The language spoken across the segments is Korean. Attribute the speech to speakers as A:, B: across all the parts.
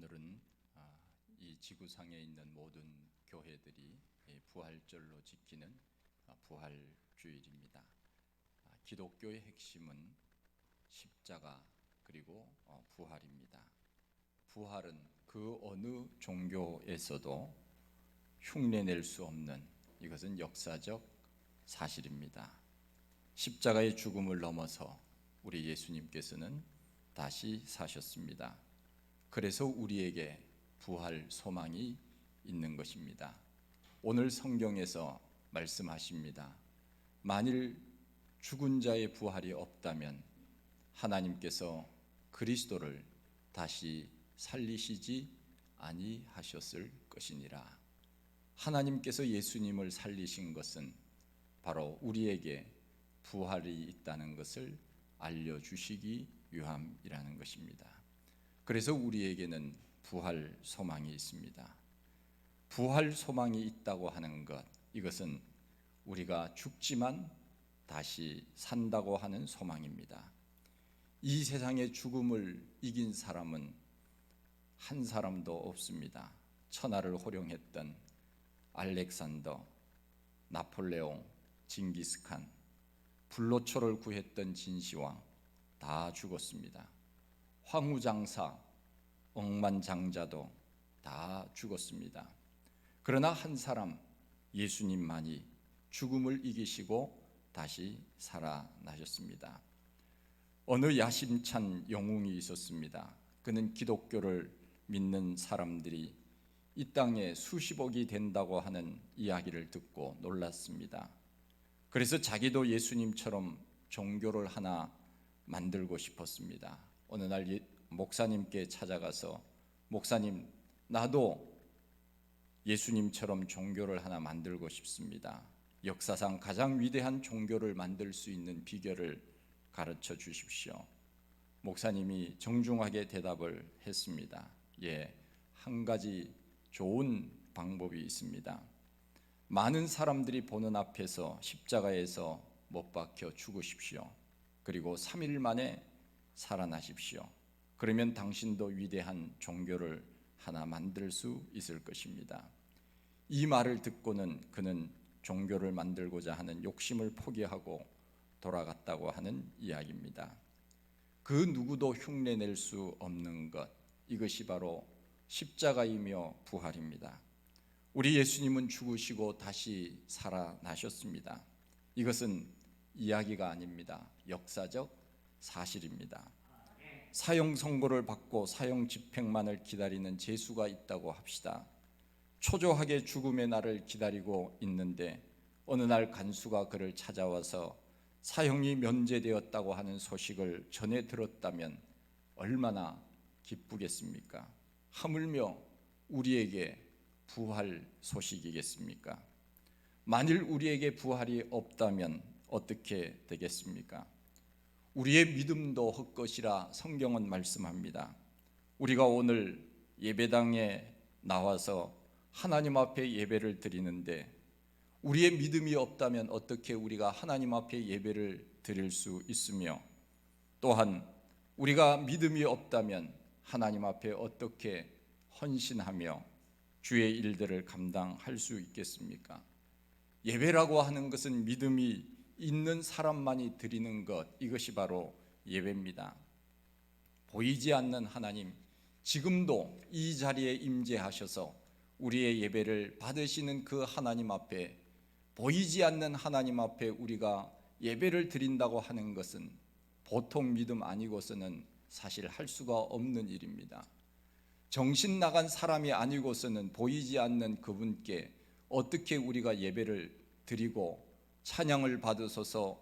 A: 오늘은 이 지구상에 있는 모든 교회들이 부활절로 지키는 부활주일입니다. 기독교의 핵심은 십자가 그리고 부활입니다. 부활은 그 어느 종교에서도 흉내낼 수 없는 이것은 역사적 사실입니다. 십자가의 죽음을 넘어서 우리 예수님께서는 다시 사셨습니다. 그래서 우리에게 부활 소망이 있는 것입니다. 오늘 성경에서 말씀하십니다. 만일 죽은 자의 부활이 없다면 하나님께서 그리스도를 다시 살리시지 아니하셨을 것이니라. 하나님께서 예수님을 살리신 것은 바로 우리에게 부활이 있다는 것을 알려주시기 위함이라는 것입니다. 그래서 우리에게는 부활 소망이 있습니다. 부활 소망이 있다고 하는 것, 이것은 우리가 죽지만 다시 산다고 하는 소망입니다. 이 세상의 죽음을 이긴 사람은 한 사람도 없습니다. 천하를 호령했던 알렉산더, 나폴레옹, 징기스칸, 불로초를 구했던 진시황 다 죽었습니다. 황후장사, 억만장자도 다 죽었습니다. 그러나 한 사람 예수님만이 죽음을 이기시고 다시 살아나셨습니다. 어느 야심찬 영웅이 있었습니다. 그는 기독교를 믿는 사람들이 이 땅에 수십억이 된다고 하는 이야기를 듣고 놀랐습니다. 그래서 자기도 예수님처럼 종교를 하나 만들고 싶었습니다. 어느 날 목사님께 찾아가서 목사님, 나도 예수님처럼 종교를 하나 만들고 싶습니다. 역사상 가장 위대한 종교를 만들 수 있는 비결을 가르쳐 주십시오. 목사님이 정중하게 대답을 했습니다. 한 가지 좋은 방법이 있습니다. 많은 사람들이 보는 앞에서 십자가에서 못 박혀 죽으십시오. 그리고 3일 만에 살아나십시오. 그러면 당신도 위대한 종교를 하나 만들 수 있을 것입니다. 이 말을 듣고는 그는 종교를 만들고자 하는 욕심을 포기하고 돌아갔다고 하는 이야기입니다. 그 누구도 흉내낼 수 없는 것, 이것이 바로 십자가이며 부활입니다. 우리 예수님은 죽으시고 다시 살아나셨습니다. 이것은 이야기가 아닙니다. 역사적 사실입니다. 사형 선고를 받고 사형 집행만을 기다리는 죄수가 있다고 합시다. 초조하게 죽음의 날을 기다리고 있는데 어느 날 간수가 그를 찾아와서 사형이 면제되었다고 하는 소식을 전해 들었다면 얼마나 기쁘겠습니까? 하물며 우리에게 부활 소식이겠습니까? 만일 우리에게 부활이 없다면 어떻게 되겠습니까? 우리의 믿음도 헛것이라 성경은 말씀합니다. 우리가 오늘 예배당에 나와서 하나님 앞에 예배를 드리는데 우리의 믿음이 없다면 어떻게 우리가 하나님 앞에 예배를 드릴 수 있으며, 또한 우리가 믿음이 없다면 하나님 앞에 어떻게 헌신하며 주의 일들을 감당할 수 있겠습니까? 예배라고 하는 것은 믿음이 있는 사람만이 드리는 것, 이것이 바로 예배입니다. 보이지 않는 하나님, 지금도 이 자리에 임재하셔서 우리의 예배를 받으시는 그 하나님 앞에, 보이지 않는 하나님 앞에 우리가 예배를 드린다고 하는 것은 보통 믿음 아니고서는 사실 할 수가 없는 일입니다. 정신 나간 사람이 아니고서는 보이지 않는 그분께 어떻게 우리가 예배를 드리고 찬양을 받으소서,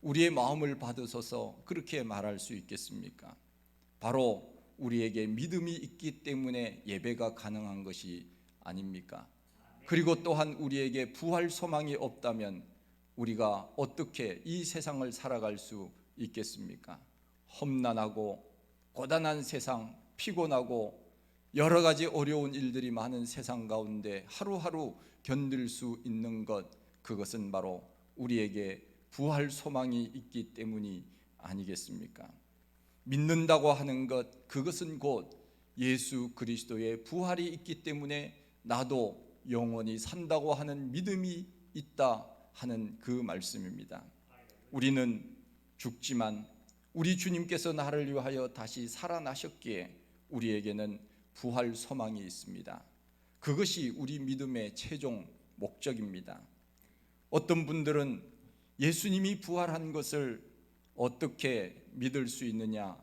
A: 우리의 마음을 받으소서 그렇게 말할 수 있겠습니까? 바로 우리에게 믿음이 있기 때문에 예배가 가능한 것이 아닙니까? 그리고 또한 우리에게 부활 소망이 없다면 우리가 어떻게 이 세상을 살아갈 수 있겠습니까? 험난하고 고단한 세상, 피곤하고 여러 가지 어려운 일들이 많은 세상 가운데 하루하루 견딜 수 있는 것, 그것은 바로 우리에게 부활 소망이 있기 때문이 아니겠습니까? 믿는다고 하는 것, 그것은 곧 예수 그리스도의 부활이 있기 때문에 나도 영원히 산다고 하는 믿음이 있다 하는 그 말씀입니다. 우리는 죽지만 우리 주님께서 나를 위하여 다시 살아나셨기에 우리에게는 부활 소망이 있습니다. 그것이 우리 믿음의 최종 목적입니다. 어떤 분들은 예수님이 부활한 것을 어떻게 믿을 수 있느냐,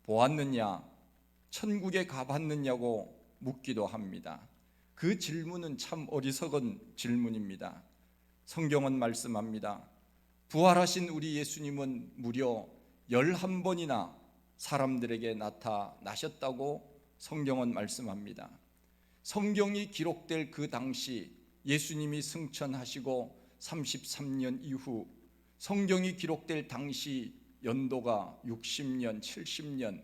A: 보았느냐, 천국에 가봤느냐고 묻기도 합니다. 그 질문은 참 어리석은 질문입니다. 성경은 말씀합니다. 부활하신 우리 예수님은 무려 11번이나 사람들에게 나타나셨다고 성경은 말씀합니다. 성경이 기록될 그 당시 예수님이 승천하시고 33년 이후 성경이 기록될 당시 연도가 60년, 70년,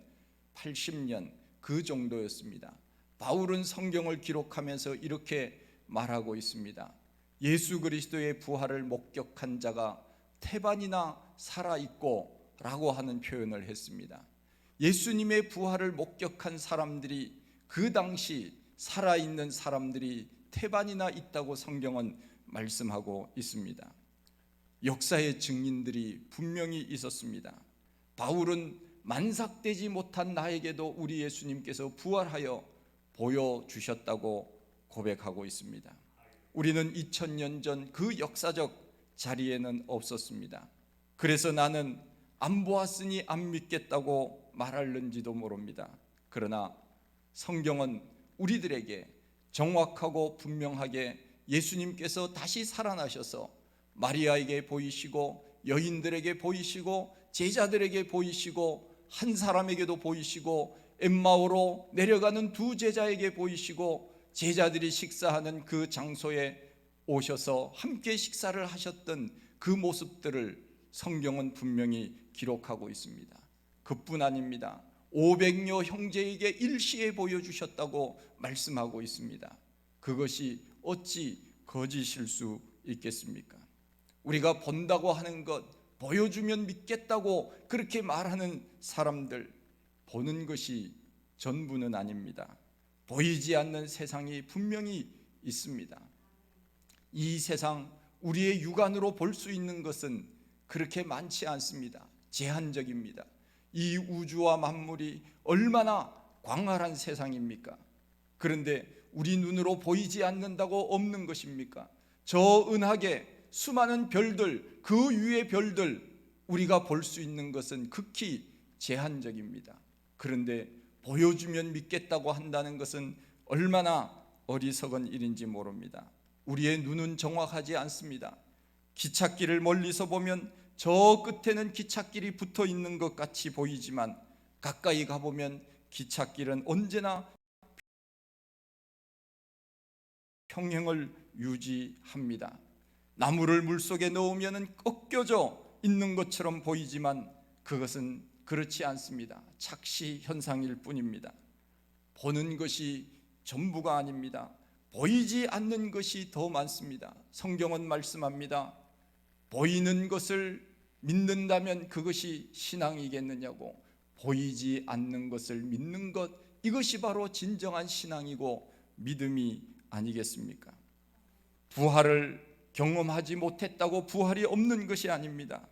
A: 80년 그 정도였습니다. 바울은 성경을 기록하면서 이렇게 말하고 있습니다. 예수 그리스도의 부활을 목격한 자가 태반이나 살아있고 라고 하는 표현을 했습니다. 예수님의 부활을 목격한 사람들이 그 당시 살아있는 사람들이 태반이나 있다고 성경은 말씀하고 있습니다. 역사의 증인들이 분명히 있었습니다. 바울은 만삭되지 못한 나에게도 우리 예수님께서 부활하여 보여주셨다고 고백하고 있습니다. 우리는 2000년 전 그 역사적 자리에는 없었습니다. 그래서 나는 안 보았으니 안 믿겠다고 말할는지도 모릅니다. 그러나 성경은 우리들에게 정확하고 분명하게 예수님께서 다시 살아나셔서 마리아에게 보이시고 여인들에게 보이시고 제자들에게 보이시고 한 사람에게도 보이시고 엠마오로 내려가는 두 제자에게 보이시고 제자들이 식사하는 그 장소에 오셔서 함께 식사를 하셨던 그 모습들을 성경은 분명히 기록하고 있습니다. 그뿐 아닙니다. 500여 형제에게 일시에 보여주셨다고 말씀하고 있습니다. 그것이 어찌 거짓일 수 있겠습니까? 우리가 본다고 하는 것, 보여주면 믿겠다고 그렇게 말하는 사람들, 보는 것이 전부는 아닙니다. 보이지 않는 세상이 분명히 있습니다. 이 세상 우리의 육안으로 볼 수 있는 것은 그렇게 많지 않습니다. 제한적입니다. 이 우주와 만물이 얼마나 광활한 세상입니까? 그런데 우리 눈으로 보이지 않는다고 없는 것입니까? 저 은하계 수많은 별들, 그 위의 별들, 우리가 볼 수 있는 것은 극히 제한적입니다. 그런데 보여주면 믿겠다고 한다는 것은 얼마나 어리석은 일인지 모릅니다. 우리의 눈은 정확하지 않습니다. 기찻길을 멀리서 보면 저 끝에는 기찻길이 붙어 있는 것 같이 보이지만 가까이 가보면 기찻길은 언제나 평행을 유지합니다. 나무를 물속에 넣으면 꺾여져 있는 것처럼 보이지만 그것은 그렇지 않습니다. 착시 현상일 뿐입니다. 보는 것이 전부가 아닙니다. 보이지 않는 것이 더 많습니다. 성경은 말씀합니다. 보이는 것을 믿는다면 그것이 신앙이겠느냐고. 보이지 않는 것을 믿는 것, 이것이 바로 진정한 신앙이고 믿음이 아니겠습니까? 부활을 경험하지 못했다고 부활이 없는 것이 아닙니다.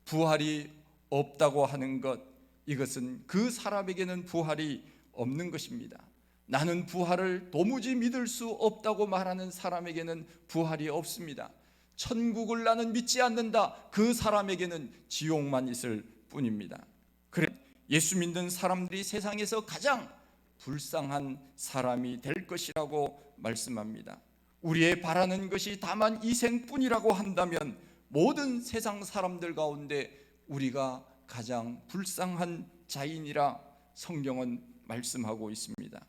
A: 부활이 없다고 하는 것, 이것은 그 사람에게는 부활이 없는 것입니다. 나는 부활을 도무지 믿을 수 없다고 말하는 사람에게는 부활이 없습니다. 천국을 나는 믿지 않는다, 그 사람에게는 지옥만 있을 뿐입니다. 그래 예수 믿는 사람들이 세상에서 가장 불쌍한 사람이 될 것이라고 말씀합니다. 우리의 바라는 것이 다만 이 생뿐이라고 한다면 모든 세상 사람들 가운데 우리가 가장 불쌍한 자인이라 성경은 말씀하고 있습니다.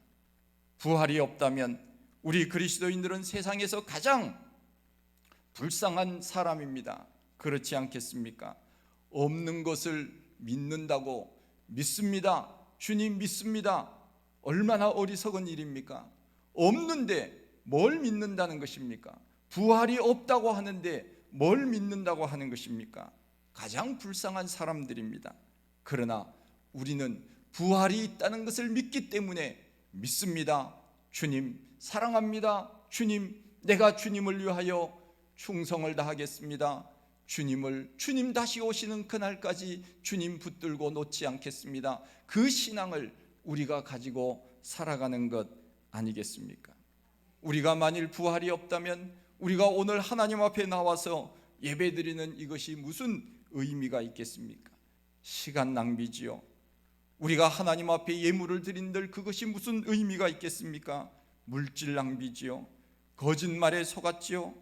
A: 부활이 없다면 우리 그리스도인들은 세상에서 가장 불쌍한 사람입니다. 그렇지 않겠습니까? 없는 것을 믿는다고, 믿습니다, 주님 믿습니다, 얼마나 어리석은 일입니까? 없는데 뭘 믿는다는 것입니까? 부활이 없다고 하는데 뭘 믿는다고 하는 것입니까? 가장 불쌍한 사람들입니다. 그러나 우리는 부활이 있다는 것을 믿기 때문에 믿습니다. 주님 사랑합니다. 주님, 내가 주님을 위하여 충성을 다하겠습니다. 주님 다시 오시는 그날까지 주님 붙들고 놓지 않겠습니다. 그 신앙을 우리가 가지고 살아가는 것 아니겠습니까? 우리가 만일 부활이 없다면 우리가 오늘 하나님 앞에 나와서 예배드리는 이것이 무슨 의미가 있겠습니까? 시간 낭비지요. 우리가 하나님 앞에 예물을 드린들 그것이 무슨 의미가 있겠습니까? 물질 낭비지요. 거짓말에 속았지요.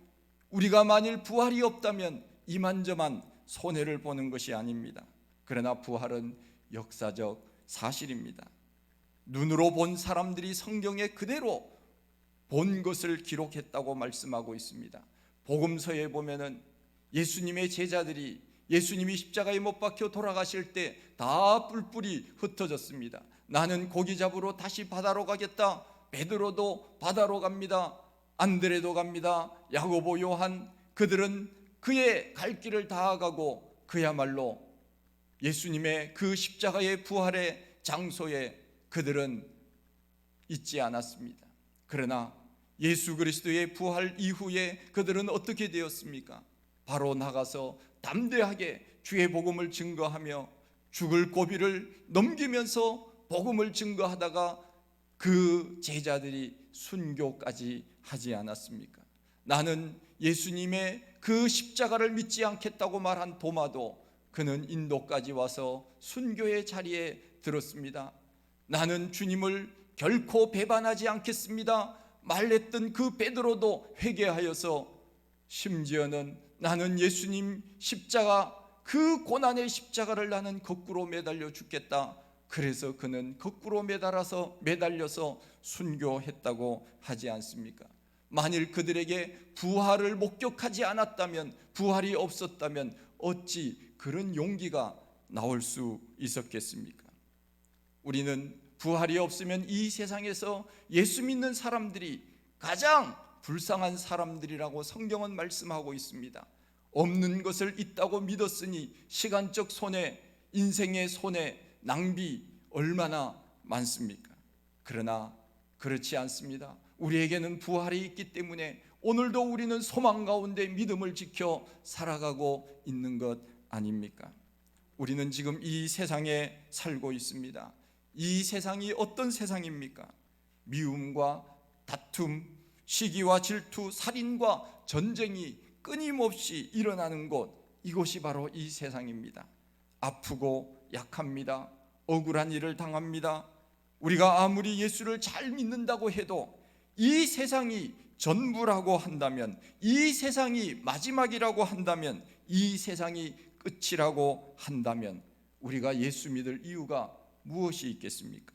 A: 우리가 만일 부활이 없다면 이만저만 손해를 보는 것이 아닙니다. 그러나 부활은 역사적 사실입니다. 눈으로 본 사람들이 성경에 그대로 본 것을 기록했다고 말씀하고 있습니다. 복음서에 보면은 예수님의 제자들이 예수님이 십자가에 못 박혀 돌아가실 때 다 뿔뿔이 흩어졌습니다. 나는 고기 잡으러 다시 바다로 가겠다. 베드로도 바다로 갑니다. 안드레도 갑니다. 야고보, 요한, 그들은 그의 갈 길을 다 가고 그야말로 예수님의 그 십자가의 부활의 장소에 그들은 있지 않았습니다. 그러나 예수 그리스도의 부활 이후에 그들은 어떻게 되었습니까? 바로 나가서 담대하게 주의 복음을 증거하며 죽을 고비를 넘기면서 복음을 증거하다가 그 제자들이 순교까지 하지 않았습니까? 나는 예수님의 그 십자가를 믿지 않겠다고 말한 도마도 그는 인도까지 와서 순교의 자리에 들었습니다. 나는 주님을 결코 배반하지 않겠습니다 말했던 그 베드로도 회개하여서 심지어는 나는 예수님 십자가, 그 고난의 십자가를 나는 거꾸로 매달려 죽겠다. 그래서 그는 거꾸로 매달려서 순교했다고 하지 않습니까? 만일 그들에게 부활을 목격하지 않았다면, 부활이 없었다면 어찌 그런 용기가 나올 수 있었겠습니까? 우리는 부활이 없으면 이 세상에서 예수 믿는 사람들이 가장 불쌍한 사람들이라고 성경은 말씀하고 있습니다. 없는 것을 있다고 믿었으니 시간적 손해, 인생의 손해, 낭비 얼마나 많습니까? 그러나 그렇지 않습니다. 우리에게는 부활이 있기 때문에 오늘도 우리는 소망 가운데 믿음을 지켜 살아가고 있는 것 아닙니까? 우리는 지금 이 세상에 살고 있습니다. 이 세상이 어떤 세상입니까? 미움과 다툼, 시기와 질투, 살인과 전쟁이 끊임없이 일어나는 곳, 이곳이 바로 이 세상입니다. 아프고 약합니다. 억울한 일을 당합니다. 우리가 아무리 예수를 잘 믿는다고 해도 이 세상이 전부라고 한다면, 이 세상이 마지막이라고 한다면, 이 세상이 끝이라고 한다면 우리가 예수 믿을 이유가 무엇이 있겠습니까?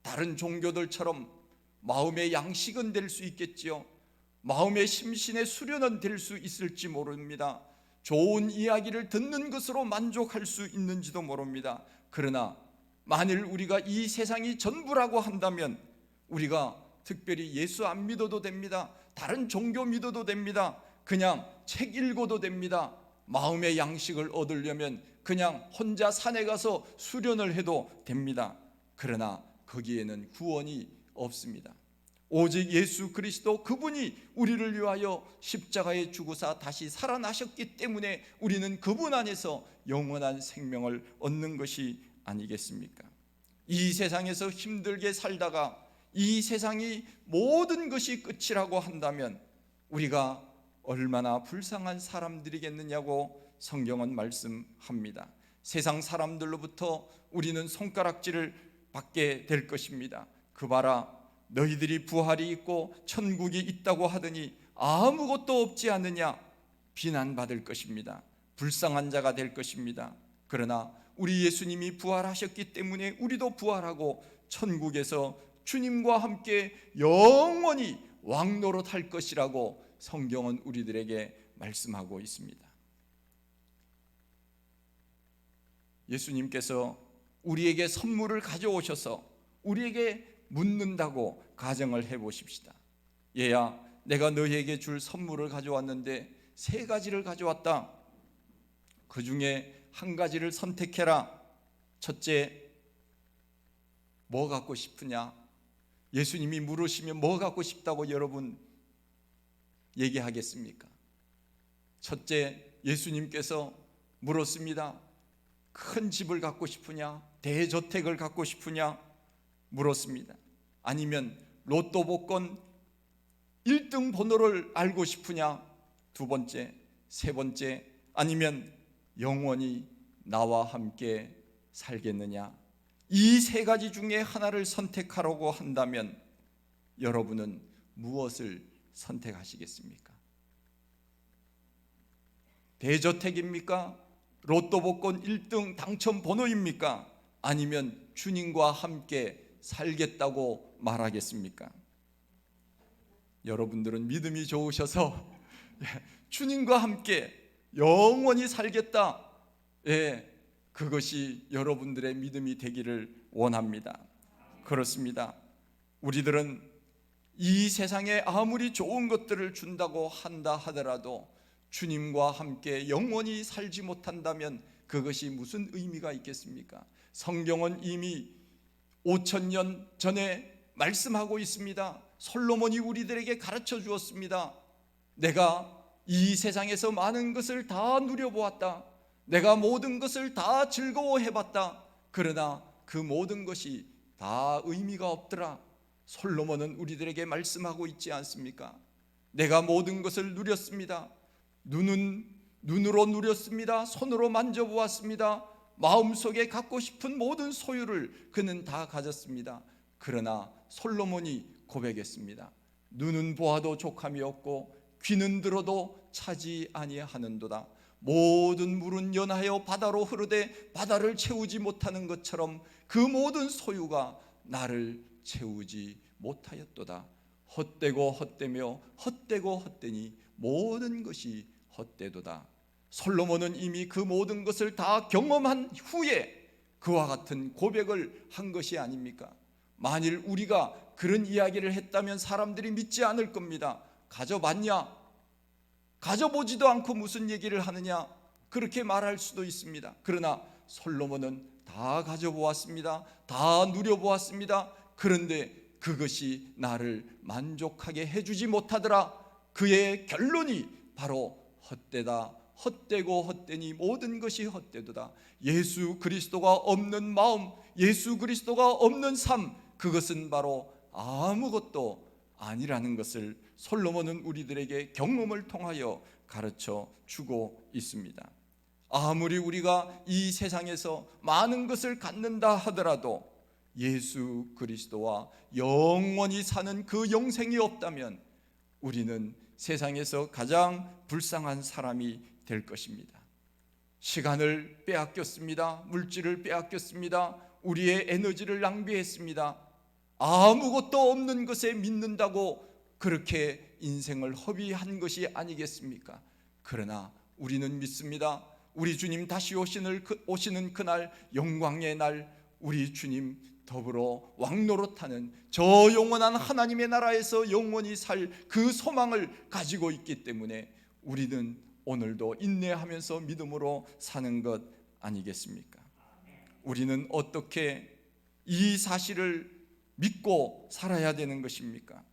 A: 다른 종교들처럼 마음의 양식은 될 수 있겠지요. 마음의 심신의 수련은 될 수 있을지 모릅니다. 좋은 이야기를 듣는 것으로 만족할 수 있는지도 모릅니다. 그러나 만일 우리가 이 세상이 전부라고 한다면 우리가 특별히 예수 안 믿어도 됩니다. 다른 종교 믿어도 됩니다. 그냥 책 읽어도 됩니다. 마음의 양식을 얻으려면 그냥 혼자 산에 가서 수련을 해도 됩니다. 그러나 거기에는 구원이 없습니다. 오직 예수 그리스도 그분이 우리를 위하여 십자가에 죽으사 다시 살아나셨기 때문에 우리는 그분 안에서 영원한 생명을 얻는 것이 아니겠습니까? 이 세상에서 힘들게 살다가 이 세상이 모든 것이 끝이라고 한다면 우리가 얼마나 불쌍한 사람들이겠느냐고 성경은 말씀합니다. 세상 사람들로부터 우리는 손가락질을 받게 될 것입니다. 그 봐라, 너희들이 부활이 있고 천국이 있다고 하더니 아무것도 없지 않느냐, 비난받을 것입니다. 불쌍한 자가 될 것입니다. 그러나 우리 예수님이 부활하셨기 때문에 우리도 부활하고 천국에서 주님과 함께 영원히 왕노릇할 것이라고 성경은 우리들에게 말씀하고 있습니다. 예수님께서 우리에게 선물을 가져오셔서 우리에게 묻는다고 가정을 해보십시다. 얘야, 내가 너희에게 줄 선물을 가져왔는데 3가지를 가져왔다. 그 중에 한 가지를 선택해라. 첫째, 뭐 갖고 싶으냐? 예수님이 물으시면 뭐 갖고 싶다고 여러분 얘기하겠습니까? 첫째, 예수님께서 물었습니다. 큰 집을 갖고 싶으냐? 대저택을 갖고 싶으냐? 물었습니다. 아니면 로또 복권 1등 번호를 알고 싶으냐? 두 번째, 세 번째, 아니면 영원히 나와 함께 살겠느냐? 이 세 가지 중에 하나를 선택하라고 한다면 여러분은 무엇을 선택하시겠습니까? 대저택입니까? 로또 복권 1등 당첨 번호입니까? 아니면 주님과 함께 살겠다고 말하겠습니까? 여러분들은 믿음이 좋으셔서 주님과 함께 영원히 살겠다, 그것이 여러분들의 믿음이 되기를 원합니다. 그렇습니다. 우리들은 이 세상에 아무리 좋은 것들을 준다고 한다 하더라도 주님과 함께 영원히 살지 못한다면 그것이 무슨 의미가 있겠습니까? 성경은 이미 5,000년 전에 말씀하고 있습니다. 솔로몬이 우리들에게 가르쳐 주었습니다. 내가 이 세상에서 많은 것을 다 누려보았다. 내가 모든 것을 다 즐거워해봤다. 그러나 그 모든 것이 다 의미가 없더라. 솔로몬은 우리들에게 말씀하고 있지 않습니까? 내가 모든 것을 누렸습니다. 눈으로 누렸습니다. 손으로 만져보았습니다. 마음속에 갖고 싶은 모든 소유를 그는 다 가졌습니다. 그러나 솔로몬이 고백했습니다. 눈은 보아도 족함이 없고 귀는 들어도 차지 아니하는도다. 모든 물은 연하여 바다로 흐르되 바다를 채우지 못하는 것처럼 그 모든 소유가 나를 채우지 못하였도다. 헛되고 헛되며 헛되고 헛되니 모든 것이 헛되도다. 솔로몬은 이미 그 모든 것을 다 경험한 후에 그와 같은 고백을 한 것이 아닙니까? 만일 우리가 그런 이야기를 했다면 사람들이 믿지 않을 겁니다. 가져봤냐? 가져보지도 않고 무슨 얘기를 하느냐? 그렇게 말할 수도 있습니다. 그러나 솔로몬은 다 가져보았습니다. 다 누려보았습니다. 그런데 그것이 나를 만족하게 해주지 못하더라. 그의 결론이 바로 헛되다. 헛되고 헛되니 모든 것이 헛되도다. 예수 그리스도가 없는 마음, 예수 그리스도가 없는 삶, 그것은 바로 아무것도 아니라는 것을 솔로몬은 우리들에게 경험을 통하여 가르쳐 주고 있습니다. 아무리 우리가 이 세상에서 많은 것을 갖는다 하더라도 예수 그리스도와 영원히 사는 그 영생이 없다면 우리는 세상에서 가장 불쌍한 사람이 될 것입니다. 시간을 빼앗겼습니다. 물질을 빼앗겼습니다. 우리의 에너지를 낭비했습니다. 아무것도 없는 것에 믿는다고 그렇게 인생을 허비한 것이 아니겠습니까? 그러나 우리는 믿습니다. 우리 주님 다시 오시는 그날, 영광의 날, 우리 주님 더불어 왕노릇하는 저 영원한 하나님의 나라에서 영원히 살 그 소망을 가지고 있기 때문에 우리는 오늘도 인내하면서 믿음으로 사는 것 아니겠습니까? 우리는 어떻게 이 사실을 믿고 살아야 되는 것입니까?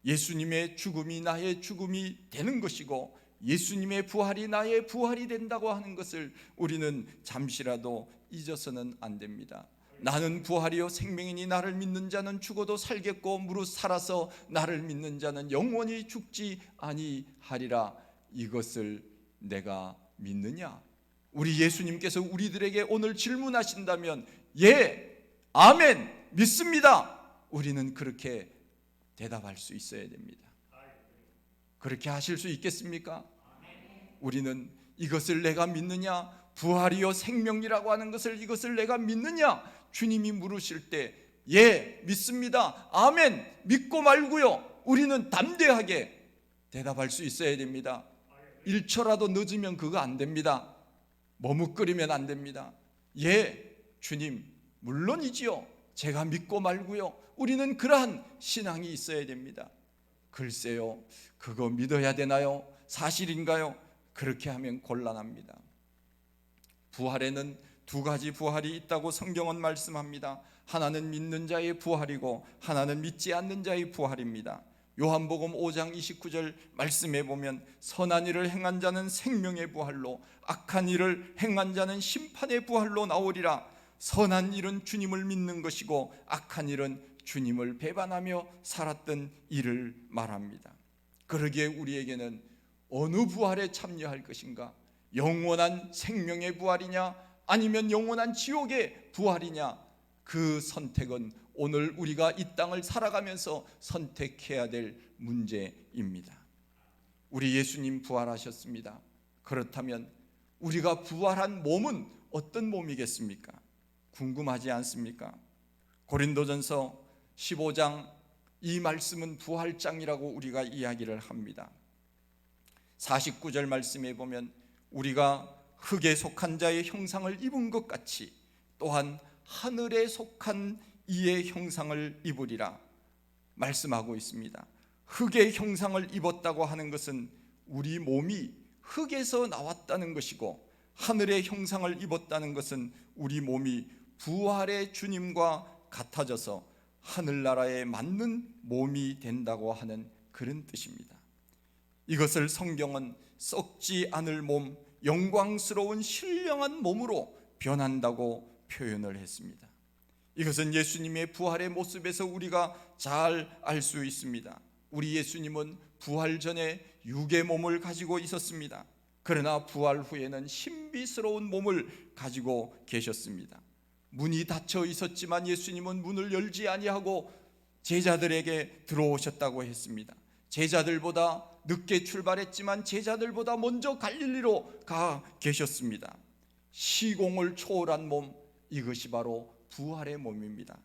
A: 예수님의 죽음이 나의 죽음이 되는 것이고 예수님의 부활이 나의 부활이 된다고 하는 것을 우리는 잠시라도 잊어서는 안 됩니다. 나는 부활이요 생명이니 나를 믿는 자는 죽어도 살겠고 무릇 살아서 나를 믿는 자는 영원히 죽지 아니하리라. 이것을 내가 믿느냐? 우리 예수님께서 우리들에게 오늘 질문하신다면 예, 아멘, 믿습니다. 우리는 그렇게 대답할 수 있어야 됩니다. 그렇게 하실 수 있겠습니까? 우리는 이것을 내가 믿느냐? 부활이요 생명이라고 하는 것을 이것을 내가 믿느냐? 주님이 물으실 때 예, 믿습니다. 아멘, 믿고 말고요. 우리는 담대하게 대답할 수 있어야 됩니다. 1초라도 늦으면 그거 안 됩니다. 머뭇거리면 안 됩니다. 예, 주님 물론이지요. 제가 믿고 말고요. 우리는 그러한 신앙이 있어야 됩니다. 글쎄요, 그거 믿어야 되나요? 사실인가요? 그렇게 하면 곤란합니다. 부활에는 두 가지 부활이 있다고 성경은 말씀합니다. 하나는 믿는 자의 부활이고 하나는 믿지 않는 자의 부활입니다. 요한복음 5장 29절 말씀에 보면 선한 일을 행한 자는 생명의 부활로 악한 일을 행한 자는 심판의 부활로 나오리라. 선한 일은 주님을 믿는 것이고 악한 일은 주님을 배반하며 살았던 일을 말합니다. 그러기에 우리에게는 어느 부활에 참여할 것인가? 영원한 생명의 부활이냐 아니면 영원한 지옥의 부활이냐? 그 선택은 오늘 우리가 이 땅을 살아가면서 선택해야 될 문제입니다. 우리 예수님 부활하셨습니다. 그렇다면 우리가 부활한 몸은 어떤 몸이겠습니까? 궁금하지 않습니까? 고린도전서 15장 이 말씀은 부활장이라고 우리가 이야기를 합니다. 49절 말씀에 보면 우리가 흙에 속한 자의 형상을 입은 것 같이 또한 하늘에 속한 이의 형상을 입으리라 말씀하고 있습니다. 흙의 형상을 입었다고 하는 것은 우리 몸이 흙에서 나왔다는 것이고, 하늘의 형상을 입었다는 것은 우리 몸이 부활의 주님과 같아져서 하늘나라에 맞는 몸이 된다고 하는 그런 뜻입니다. 이것을 성경은 썩지 않을 몸, 영광스러운 신령한 몸으로 변한다고 표현을 했습니다. 이것은 예수님의 부활의 모습에서 우리가 잘 알 수 있습니다. 우리 예수님은 부활 전에 육의 몸을 가지고 있었습니다. 그러나 부활 후에는 신비스러운 몸을 가지고 계셨습니다. 문이 닫혀 있었지만 예수님은 문을 열지 아니하고 제자들에게 들어오셨다고 했습니다. 제자들보다 늦게 출발했지만 제자들보다 먼저 갈릴리로 가 계셨습니다. 시공을 초월한 몸, 이것이 바로 부활의 몸입니다.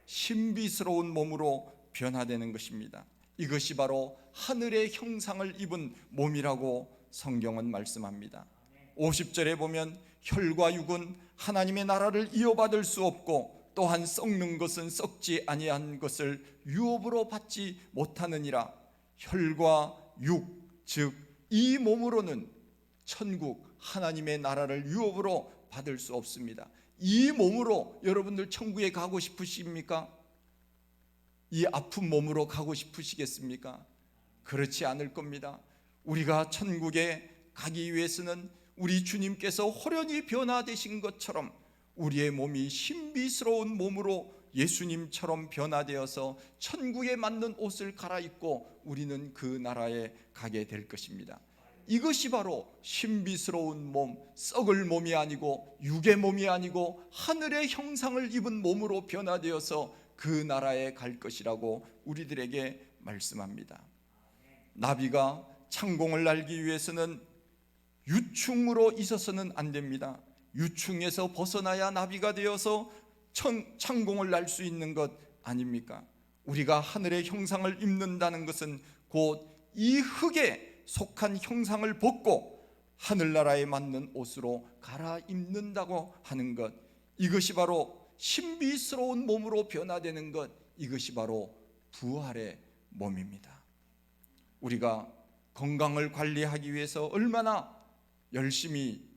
A: 신비스러운 몸으로 변화되는 것입니다. 이것이 바로 하늘의 형상을 입은 몸이라고 성경은 말씀합니다. 50절에 보면 혈과 육은 하나님의 나라를 이어받을 수 없고 또한 썩는 것은 썩지 아니한 것을 유업으로 받지 못하느니라. 혈과 육, 즉 이 몸으로는 천국 하나님의 나라를 유업으로 받을 수 없습니다. 이 몸으로 여러분들 천국에 가고 싶으십니까? 이 아픈 몸으로 가고 싶으시겠습니까? 그렇지 않을 겁니다. 우리가 천국에 가기 위해서는 우리 주님께서 호련히 변화되신 것처럼 우리의 몸이 신비스러운 몸으로 예수님처럼 변화되어서 천국에 맞는 옷을 갈아입고 우리는 그 나라에 가게 될 것입니다. 이것이 바로 신비스러운 몸, 썩을 몸이 아니고 육의 몸이 아니고 하늘의 형상을 입은 몸으로 변화되어서 그 나라에 갈 것이라고 우리들에게 말씀합니다. 나비가 창공을 날기 위해서는 유충으로 있어서는 안 됩니다. 유충에서 벗어나야 나비가 되어서 창공을 날 수 있는 것 아닙니까? 우리가 하늘의 형상을 입는다는 것은 곧 이 흙에 속한 형상을 벗고 하늘나라에 맞는 옷으로 갈아입는다고 하는 것, 이것이 바로 신비스러운 몸으로 변화되는 것, 이것이 바로 부활의 몸입니다. 우리가 건강을 관리하기 위해서 얼마나 열심히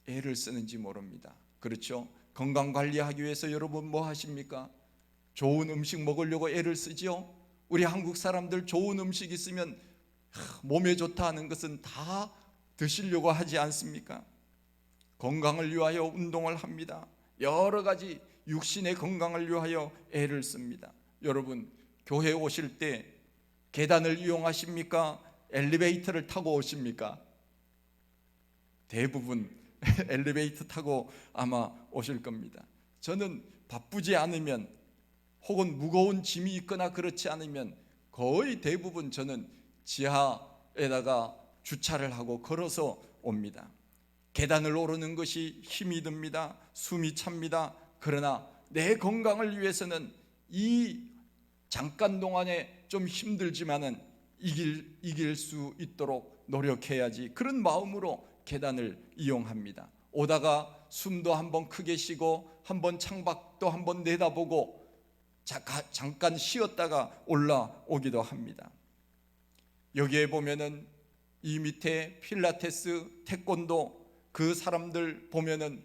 A: 애를 쓰는지 모릅니다. 그렇죠? 건강 관리하기 위해서 여러분 뭐 하십니까? 좋은 음식 먹으려고 애를 쓰지요? 우리 한국 사람들 좋은 음식 있으면 몸에 좋다 하는 것은 다 드시려고 하지 않습니까? 건강을 위하여 운동을 합니다. 여러 가지 육신의 건강을 위하여 애를 씁니다. 여러분, 교회 오실 때 계단을 이용하십니까? 엘리베이터를 타고 오십니까? 대부분 엘리베이터 타고 아마 오실 겁니다. 저는 바쁘지 않으면 혹은 무거운 짐이 있거나 그렇지 않으면 거의 대부분 저는 지하에다가 주차를 하고 걸어서 옵니다. 계단을 오르는 것이 힘이 듭니다. 숨이 찹니다. 그러나 내 건강을 위해서는 이 잠깐 동안에 좀 힘들지만은 이길 수 있도록 노력해야지, 그런 마음으로 계단을 이용합니다. 오다가 숨도 한번 크게 쉬고 한번 창밖도 한번 내다보고 잠깐 쉬었다가 올라오기도 합니다. 여기에 보면은 이 밑에 필라테스, 태권도 그 사람들 보면은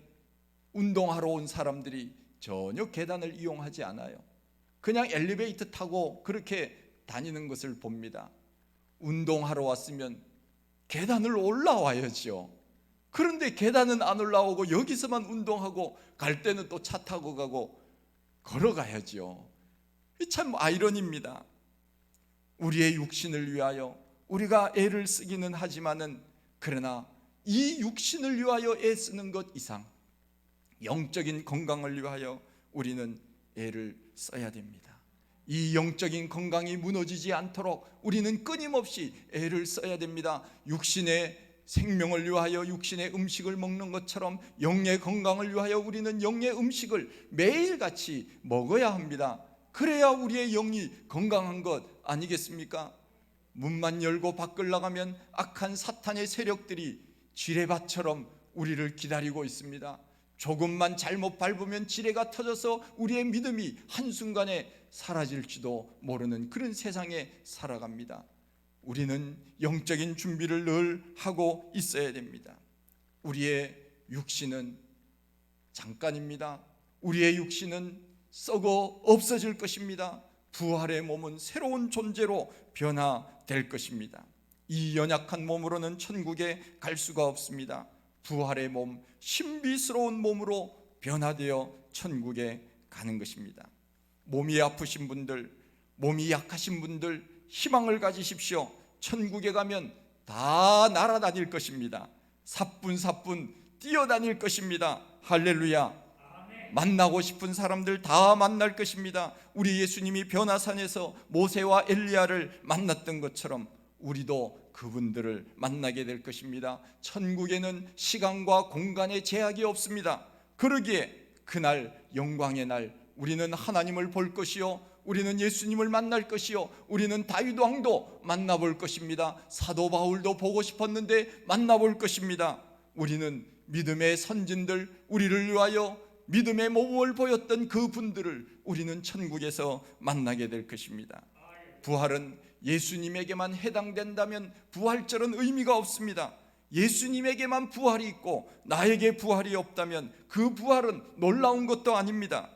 A: 운동하러 온 사람들이 전혀 계단을 이용하지 않아요. 그냥 엘리베이터 타고 그렇게 다니는 것을 봅니다. 운동하러 왔으면 계단을 올라와야죠. 그런데 계단은 안 올라오고 여기서만 운동하고 갈 때는 또 차 타고 가고 걸어가야죠. 참 아이러니입니다. 우리의 육신을 위하여 우리가 애를 쓰기는 하지만은, 그러나 이 육신을 위하여 애쓰는 것 이상 영적인 건강을 위하여 우리는 애를 써야 됩니다. 이 영적인 건강이 무너지지 않도록 우리는 끊임없이 애를 써야 됩니다. 육신의 생명을 위하여 육신의 음식을 먹는 것처럼 영의 건강을 위하여 우리는 영의 음식을 매일같이 먹어야 합니다. 그래야 우리의 영이 건강한 것 아니겠습니까? 문만 열고 밖을 나가면 악한 사탄의 세력들이 지뢰밭처럼 우리를 기다리고 있습니다. 조금만 잘못 밟으면 지뢰가 터져서 우리의 믿음이 한순간에 사라질지도 모르는 그런 세상에 살아갑니다. 우리는 영적인 준비를 늘 하고 있어야 됩니다. 우리의 육신은 잠깐입니다. 우리의 육신은 썩어 없어질 것입니다. 부활의 몸은 새로운 존재로 변화될 것입니다. 이 연약한 몸으로는 천국에 갈 수가 없습니다. 부활의 몸, 신비스러운 몸으로 변화되어 천국에 가는 것입니다. 몸이 아프신 분들, 몸이 약하신 분들 희망을 가지십시오. 천국에 가면 다 날아다닐 것입니다. 사뿐사뿐 뛰어다닐 것입니다. 할렐루야. 만나고 싶은 사람들 다 만날 것입니다. 우리 예수님이 변화산에서 모세와 엘리야를 만났던 것처럼 우리도 그분들을 만나게 될 것입니다. 천국에는 시간과 공간의 제약이 없습니다. 그러기에 그날 영광의 날 우리는 하나님을 볼 것이요, 우리는 예수님을 만날 것이요, 우리는 다윗 왕도 만나볼 것입니다. 사도 바울도 보고 싶었는데 만나볼 것입니다. 우리는 믿음의 선진들, 우리를 위하여 믿음의 모범을 보였던 그분들을 우리는 천국에서 만나게 될 것입니다. 부활은 예수님에게만 해당된다면 부활절은 의미가 없습니다. 예수님에게만 부활이 있고 나에게 부활이 없다면 그 부활은 놀라운 것도 아닙니다.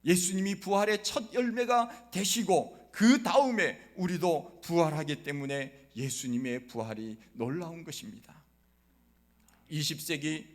A: 예수님이 부활의 첫 열매가 되시고 그 다음에 우리도 부활하기 때문에 예수님의 부활이 놀라운 것입니다. 20세기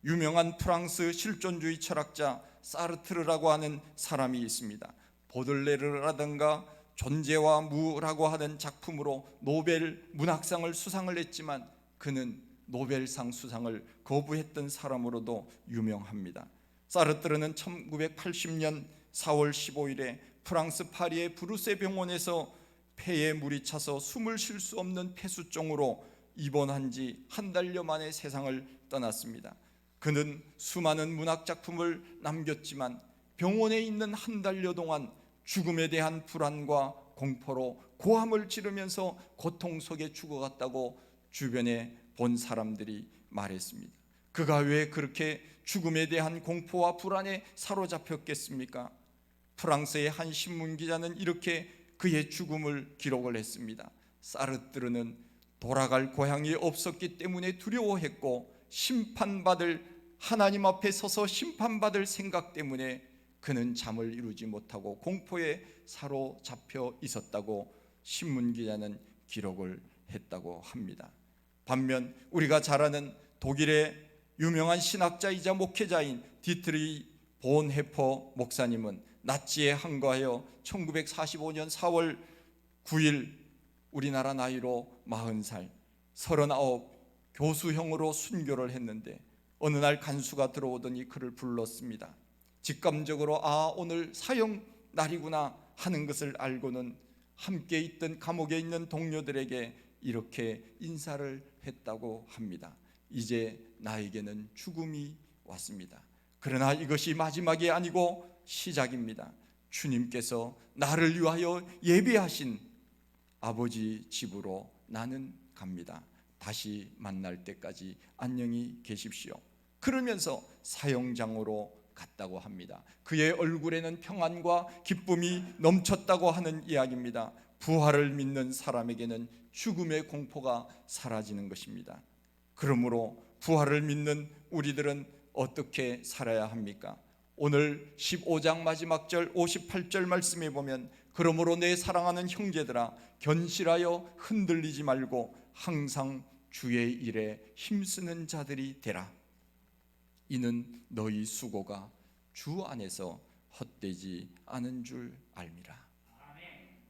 A: 유명한 프랑스 실존주의 철학자 사르트르라고 하는 사람이 있습니다. 보들레르라든가 존재와 무라고 하는 작품으로 노벨 문학상을 수상을 했지만 그는 노벨상 수상을 거부했던 사람으로도 유명합니다. 사르트르는 1980년 4월 15일에 프랑스 파리의 브루세 병원에서 폐에 물이 차서 숨을 쉴 수 없는 폐수종으로 입원한 지 한 달여 만에 세상을 떠났습니다. 그는 수많은 문학 작품을 남겼지만 병원에 있는 한 달여 동안 죽음에 대한 불안과 공포로 고함을 지르면서 고통 속에 죽어갔다고 주변에 본 사람들이 말했습니다. 그가 왜 그렇게 죽음에 대한 공포와 불안에 사로잡혔겠습니까? 프랑스의 한 신문 기자는 이렇게 그의 죽음을 기록을 했습니다. 사르트르는 돌아갈 고향이 없었기 때문에 두려워했고 심판받을, 하나님 앞에 서서 심판받을 생각 때문에 그는 잠을 이루지 못하고 공포에 사로잡혀 있었다고 신문 기자는 기록을 했다고 합니다. 반면 우리가 잘 아는 독일의 유명한 신학자이자 목회자인 디트리 본헤퍼 목사님은 나치에 항거하여 1945년 4월 9일 우리나라 나이로 40살 39 교수형으로 순교를 했는데 어느 날 간수가 들어오더니 그를 불렀습니다. 직감적으로 오늘 사형 날이구나 하는 것을 알고는 함께 있던 감옥에 있는 동료들에게 이렇게 인사를 했다고 합니다. 이제 나에게는 죽음이 왔습니다. 그러나 이것이 마지막이 아니고 시작입니다. 주님께서 나를 위하여 예비하신 아버지 집으로 나는 갑니다. 다시 만날 때까지 안녕히 계십시오. 그러면서 사형장으로 갔다고 합니다. 그의 얼굴에는 평안과 기쁨이 넘쳤다고 하는 이야기입니다. 부활을 믿는 사람에게는 죽음의 공포가 사라지는 것입니다. 그러므로 부활을 믿는 우리들은 어떻게 살아야 합니까? 오늘 15장 마지막 절 58절 말씀에 보면 그러므로 내 사랑하는 형제들아 견실하여 흔들리지 말고 항상 주의 일에 힘쓰는 자들이 되라. 이는 너희 수고가 주 안에서 헛되지 않은 줄 알미라.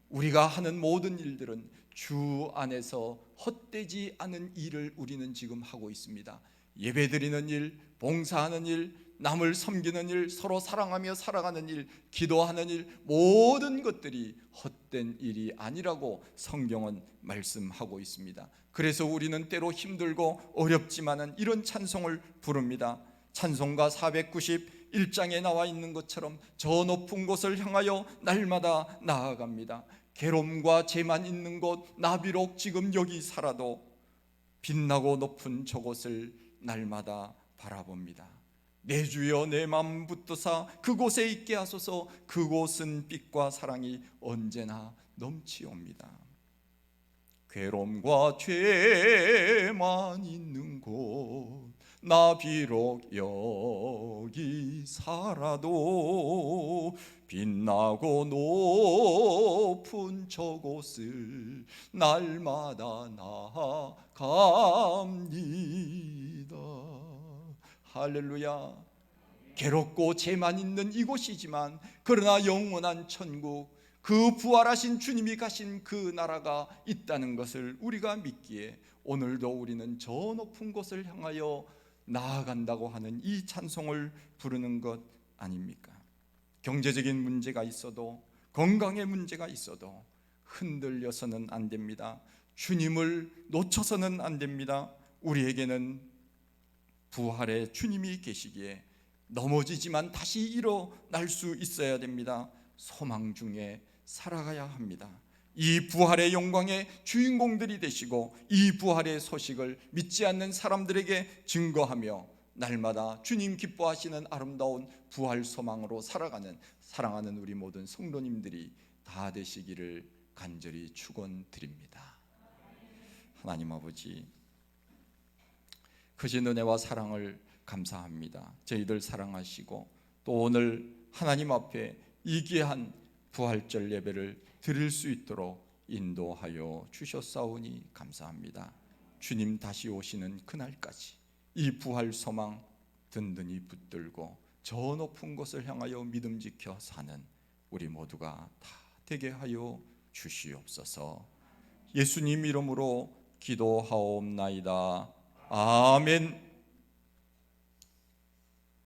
A: 우리가 하는 모든 일들은 주 안에서 헛되지 않은 일을 우리는 지금 하고 있습니다. 예배드리는 일, 봉사하는 일, 남을 섬기는 일, 서로 사랑하며 살아가는 일, 기도하는 일, 모든 것들이 헛된 일이 아니라고 성경은 말씀하고 있습니다. 그래서 우리는 때로 힘들고 어렵지만은 이런 찬송을 부릅니다. 찬송가 491장에 나와 있는 것처럼 저 높은 곳을 향하여 날마다 나아갑니다. 괴로움과 죄만 있는 곳, 나 비록 지금 여기 살아도 빛나고 높은 저곳을 날마다 바라봅니다. 내 주여 내 맘 붙드사 그곳에 있게 하소서. 그곳은 빛과 사랑이 언제나 넘치옵니다. 괴로움과 죄만 있는 곳, 나 비록 여기 살아도 빛나고 높은 저곳을 날마다 나아갑니다. 할렐루야. 괴롭고 죄만 있는 이곳이지만 그러나 영원한 천국, 그 부활하신 주님이 가신 그 나라가 있다는 것을 우리가 믿기에 오늘도 우리는 저 높은 곳을 향하여 나아간다고 하는 이 찬송을 부르는 것 아닙니까? 경제적인 문제가 있어도, 건강의 문제가 있어도 흔들려서는 안 됩니다. 주님을 놓쳐서는 안 됩니다. 우리에게는 부활의 주님이 계시기에 넘어지지만 다시 일어날 수 있어야 됩니다. 소망 중에 살아가야 합니다. 이 부활의 영광의 주인공들이 되시고 이 부활의 소식을 믿지 않는 사람들에게 증거하며 날마다 주님 기뻐하시는 아름다운 부활 소망으로 살아가는 사랑하는 우리 모든 성도님들이 다 되시기를 간절히 축원드립니다. 하나님 아버지, 크신 은혜와 사랑을 감사합니다. 저희들 사랑하시고 또 오늘 하나님 앞에 이 귀한 부활절 예배를 드릴 수 있도록 인도하여 주셨사오니 감사합니다. 주님 다시 오시는 그날까지 이 부활 소망 든든히 붙들고 저 높은 곳을 향하여 믿음 지켜 사는 우리 모두가 다 되게 하여 주시옵소서. 예수님 이름으로 기도하옵나이다. 아멘.